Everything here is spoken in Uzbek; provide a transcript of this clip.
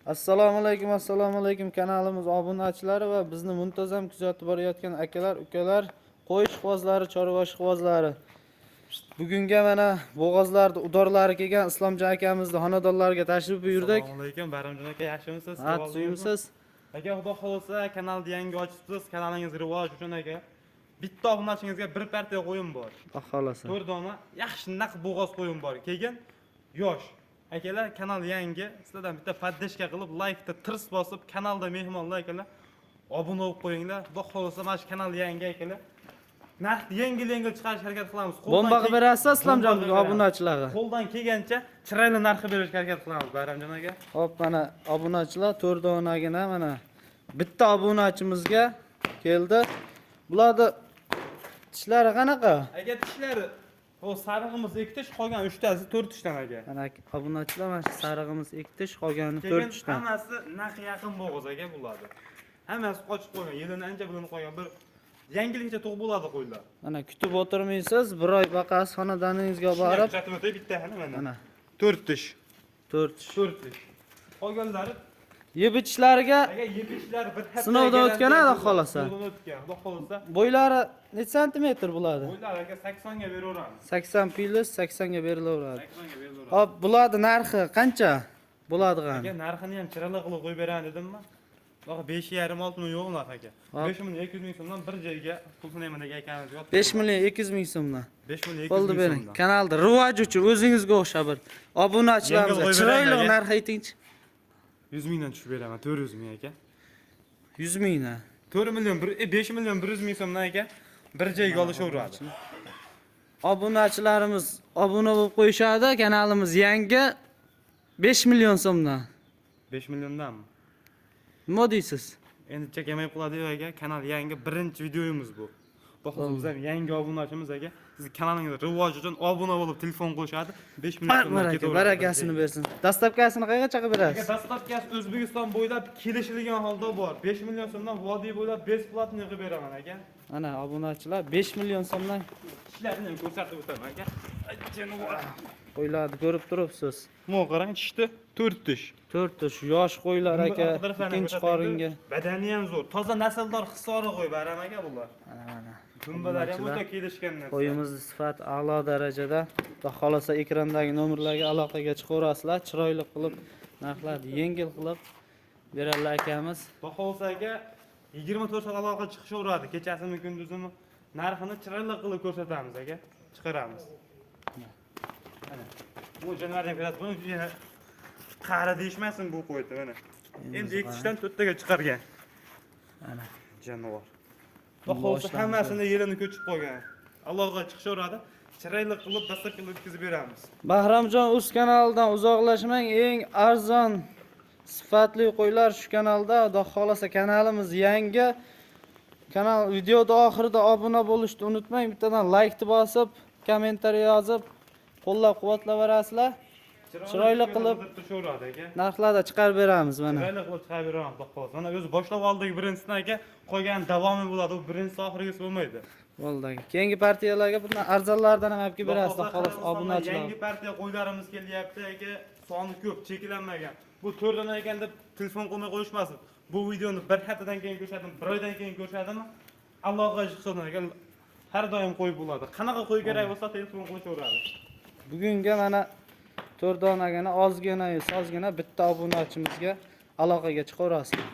Assalomu alaykum kanalimiz obunachilari va bizni muntazam kuzatib borayotgan akalar, ukalar, qo'y ishqibozlari, chorva ishqibozlari. Bugunga mana bo'g'ozlarda udorlari kelgan Islomjon akamizning xonadonlariga tashrif buyurdik. Assalomu alaykum, Baramjon aka, yaxshimisiz? Yaxshimisiz? Aka, xudo xolasa kanalni yangi ochibsiz, kanalingiz rivoj uchun aka. Bitta obunachingizga bir partiya qo'yim bor. Xudo xolasa. 4 dona yaxshi naq bo'g'oz qo'yim bor. Keyin yosh akalar, kanal yangi, sizlardan bitta poddeshka qilib, like-da tirs bosib, kanalda mehmonlar akalar obuna bo'lib qo'yinglar. Xudo xolasa mana shu kanal yangi akalar. Narxni yengil chiqarishga harakat qilamiz. Bomba qilib berasiz Islomjon obunachilarga. Qo'ldan kelgancha chiroyli narxi berishga harakat qilamiz Bayramjon aka. Hop, mana obunachilar 4 donagina mana bitta obunachimizga keldi. Bularda tishlari qanaqa? Aka, tishlari o sarig'imiz 2 tish, qolgan 3 tasi 4 tishdan aka. Mana obunachilar mana shu sarig'imiz 2 tish, qolgani 4 tishdan. Hammasi naq yaqin bo'g'oz aka bulardi. Hammasi qochib qo'ygan, yilini ancha bilan qo'ygan. Bir yangilikcha tug'ib bo'ladi qo'ylar. Mana kutib o'tirmaysiz, bir oy vaqasi xonadoningizga borib. Kuzatib o'tay bitta mana. Mana 4 tish. 4 tish. 4 tish. Qolganlari yeb ichishlariga aka yeb-ichlar bir hafta sinovdan o'tgan edi xolasa. Sinovdan o'tgan, xudo xolasa. Bo'ylari necha santimetr bo'ladi? Bo'ylari aka 80 ga beraveramiz. 80 plus 80 ga berilaveradi. 80 ga beraveramiz. Hop, bularning narxi qancha bo'ladigan? Aka, narxini ham chiroyli qilib qo'yib beraman dedimmi? Bax 5,5-6 million yo'q narx aka. 5 million 200 ming so'mdan bir joyga pul sunayman degan ekanimiz yo'q. 5 million 200 ming so'mdan. 5 million 200 Bo'ldi ming bering. so'mdan. Kanalda rivoj uchun o'zingizga o'xshab bir obunachilarimizga chiroyli narx aytingchi. 100 mingdan tushib beraman, 400 ming aka. 100 mingdan. 4 million 5 million 100 ming so'mdan aka bir joyga olishaveradi. Obunachilarimiz obuna bo'lib qo'yishadi, kanalimiz yangi 5 million so'mdan. 5 milliondanmi? Nima deysiz? Endi chekamay qoladi-yu aka, kanal yangi birinchi videoyimiz bu. Biz ham yangi obunachimiz aka. Siz kanalingiz rivoj uchun obuna bo'lib telefon qo'shadi, 5 million so'mdan ketaveradi. Barakasini bersin. Dastlabkasini qayerga chaqib berasiz? Aka, dastlabkasi O'zbekiston bo'ylab kelishilgan holda bor. 5 million so'mdan vodiy bo'ylab besplatniy qilib beraman aka. Ana obunachilar 5 million so'mdan Ishlarini ham ko'rsatib o'taman aka. qo'ylarni ko'rib turibsiz. Mo' qarang, tishdi 4 tish. 4 tish yosh qo'ylar aka, ikkinchi qoringa. Badani ham zo'r. Toza nasldor hisori qo'y Baram aka bular. Mana. Dumbalar ham o'ta kelishgan narsa. Qo'yimizning sifati a'lo darajada. Xudo xolasa ekrandagi nomerlarga aloqaga chiqaverasizlar, chiroyli qilib, narxlarni yengil qilib beradilar akamiz. Xudo xolasa aka 24 soat aloqa chiqishaveradi, kechasimi kunduzimi narxini chiroyli qilib ko'rsatamiz aka, chiqaramiz. Mana. Bu jonivorning biraz buni qari deyishmasin bu qo'ydi mana. Endi 2 tishdan 4 taga chiqargan. Mana Jonivor. Xo'sh, hammasini yerini ko'chib qo'ygan. Allohga chiqishaveradi. Chiroyli qilib dastlabki o'tkazib beramiz. Bahramjon Uz kanalidan uzoqlashmang. Eng arzon sifatli qo'ylar shu kanalda. Xudo xolasa kanalimiz yangi. Kanal videoda oxirida obuna bo'lishni unutmang. Bittadan like bosib, kommentariy yozib, qo'llab-quvvatlaverasizlar. Chiroyli qilib tushaveradi aka. narxlarda chiqarib beramiz mana. Chiroyli qilib chiqarib beramiz, xudo xolasa. Mana o'zi boshlab oldik birinchisidan aka, qolgan davomi bo'ladi. U birinchisi oxirgisi bo'lmaydi. Bo'ldi aka. Keyingi partiyalarga bundan arzonlardan ham olib berasiz, xolos obunachilar. Yangi partiya qo'ylarimiz kelyapti aka. Soni ko'p, cheklanmagan. Bu 4 dona ekan deb telefon qilmay qo'yishmasin. Bu videoni bir haftadan keyin ko'rsatdim, bir oydan keyin ko'rsatdimmi? Allohga shukr aka. Har doim qo'yib bo'ladi. Qanaqa qo'y kerak bo'lsa telefon qilishaveradi. Bugunga mana 4 donagina ozgina bitta obunachimizga aloqaga chiqaverasizlar.